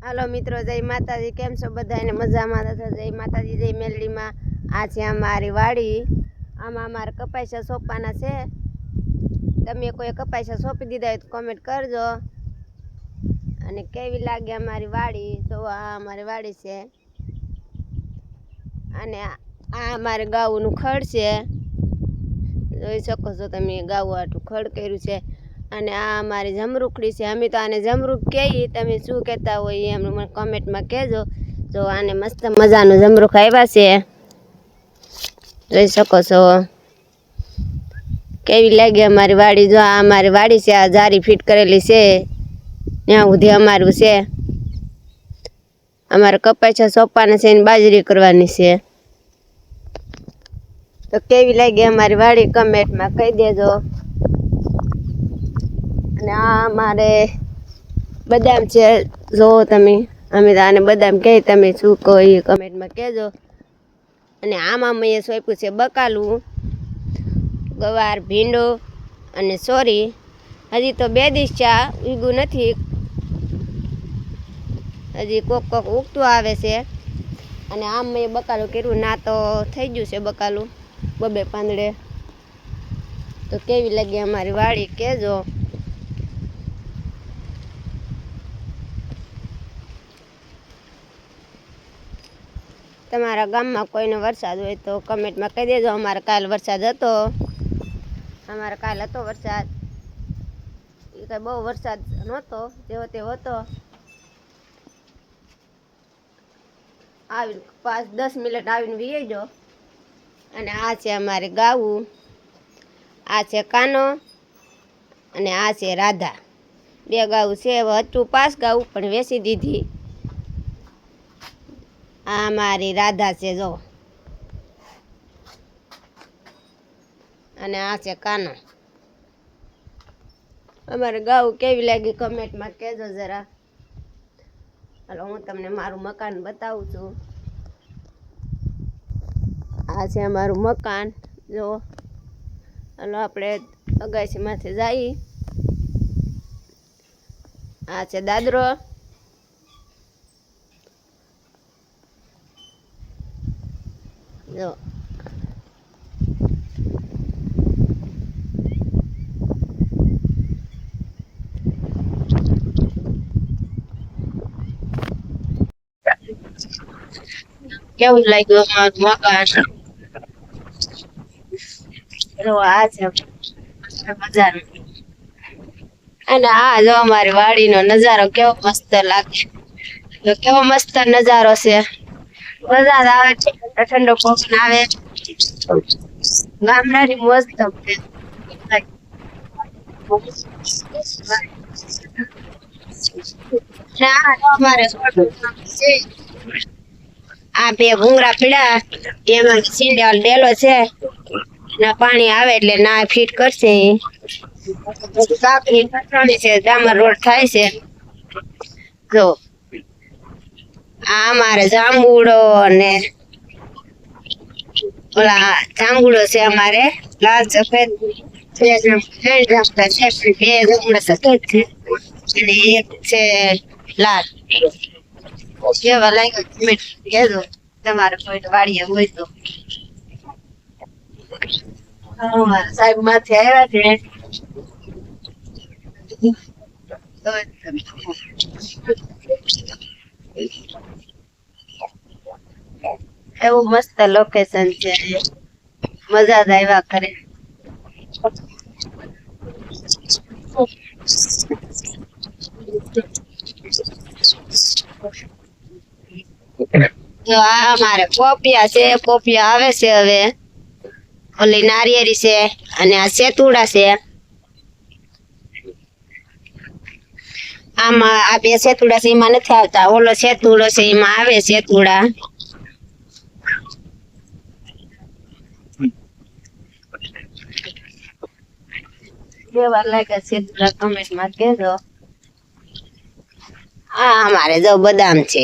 હાલો મિત્રો, જય માતાજી। કેમ છો બધાને? મજામાં થશે? જય માતાજી, જય મેલડીમાં। આ છે અમારી વાડી। આમાં અમારે કપાસિયા સોંપવાના છે। તમે કોઈ કપાસિયા સોંપી દીધા હોય તો કોમેન્ટ કરજો। અને કેવી લાગે અમારી વાડી? તો આ અમારી વાડી છે અને આ અમારે ગાઉનું ખડ છે। જોઈ શકો છો તમે, ગાઉ આટલું ખડ કર્યું છે। અને આ અમારી જમરૂખડી છે। અમે તો આને જમરૂખ કહીએ, તમે શું કહેતા હોય એમ મને કોમેન્ટમાં કહેજો। જો આને મસ્ત મજાનું જમરૂખ આવ્યા છે, જોઈ શકો છો કેવી લાગે અમારી વાડી। જો આ અમારી વાડી છે, આ જારી ફિટ કરેલી છે, ત્યાં સુધી અમારું છે। અમારે કપાસિયા સોંપવાના છે ને બાજરી કરવાની છે। તો કેવી લાગે અમારી વાડી કમેન્ટમાં કહી દેજો। અને આ અમારે બદામ છે, જો તમે, અમે આને બદામ કહે, તમે શું કહો એ કમેન્ટમાં કહેજો। અને આમાં મેં સોંપ્યું છે બકાલું, ગવાર, ભીંડો અને સોરી। હજી તો 2 દિવસ ચા ઉગ્યું નથી, હજી કોક કોક ઉગતું આવે છે। અને આમ મેં બકાલું કર્યું, ના તો થઈ ગયું છે બકાલું 2 પાંદડે। તો કેવી લાગી અમારી વાડી કહેજો। તમારા ગામમાં કોઈને વરસાદ હોય તો કમેન્ટમાં કહી દેજો। અમારે કાલ વરસાદ હતો, અમારે કાલ હતો વરસાદ। એ કાંઈ બહુ વરસાદ નહોતો, જેવો તેવો હતો। આવીને 5-10 મિનિટ આવીને વી ગયો। અને આ છે અમારી ગાવું, આ છે કાનો અને આ છે રાધા। 2 ગાવું છે, હતું 5 ગાવું પણ વેચી દીધી। આ મારી રાધા છે જો, અને આ છે કાનો। અમારે ગાવું કેવી લાગી કમેન્ટમાં કહેજો જરા। હાલો હું તમને મારું મકાન બતાવું છું। આ છે અમારું મકાન જો। હાલો આપણે અગાશીમાંથી જઈએ। આ છે દાદરો, જો કેવું લાગ્યું અમારું મકાન? જો આ છે મજાનું। અને આ જો અમારી વાડીનો નજારો કેવો મસ્ત લાગે, તો કેવો મસ્ત નજારો છે। મજા આવે છે, ઠંડો પવન આવે, ગામડાની મોજ તમને। અમારે આ 2 ભૂંગળા પીડા, એમાં સીંડા ડેલો છે, ના પાણી આવે એટલે ના ફિટ કરશે। કાકરી પથરાણી છે, ડામર રોડ થાય છે। જો આ અમારે જાંબુડો અને ઓલા જાંબુડો છે, અમારે લાલ સફેદ 2 જાંબુડા સફેદ છે અને એક છે લાલ। કેવા લાગ્યા કમેન્ટ કહેજો, તમારે કોઈ વાડીએ હોય તો। અમારા સાહેબ માંથી આવ્યા છે, એવું મસ્ત લોકેશન છે, મજા જ આવ્યા કરે। જો આ અમારે પોપિયા છે, પોપિયા આવે છે હવે, ઓલી નારિયેરી છે અને આ સેતુડા છે। આમાં આ 2 સેતુડા છે, એમાં નથી આવતા, ઓલો સેતુડો છે એમાં આવે સેતુડા। કેવા લાગ્યા સેતુડા કમેન્ટમાં કહેજો। આ અમારે જો બદામ છે,